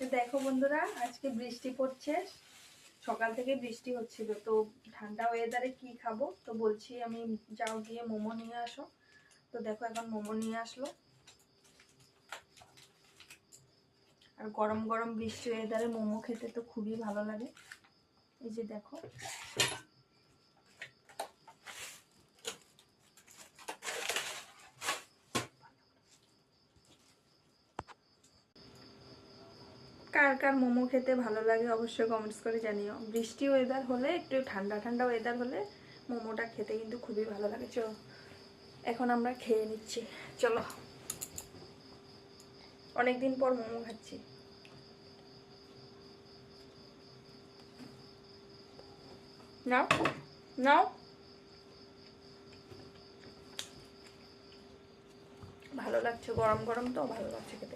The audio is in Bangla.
দেখো বন্ধুরা, আজকে বৃষ্টি পড়ছে, সকাল থেকে বৃষ্টি হচ্ছিল, তো ঠান্ডা ওয়েদারে কি খাবো, তো বলছি আমি যাও গিয়ে মোমো নিয়ে আসো। তো দেখো এখন মোমো নিয়ে আসলো, আর গরম গরম বৃষ্টি ওয়েদারে মোমো খেতে তো খুবই ভালো লাগে। এই যে দেখো, কার কার মোমো খেতে ভালো লাগে অবশ্যই কমেন্টস করে জানিও। বৃষ্টি ওয়েদার হলে, একটু ঠান্ডা ঠান্ডা ওয়েদার হলে মোমোটা খেতে কিন্তু খুবই ভালো লাগে। চলো এখন আমরা খেয়ে নিচ্ছি, চলো। অনেকদিন পর মোমো খাচ্ছি। নাও নাও, ভালো লাগছে, গরম গরম তো ভালো লাগছে খেতে।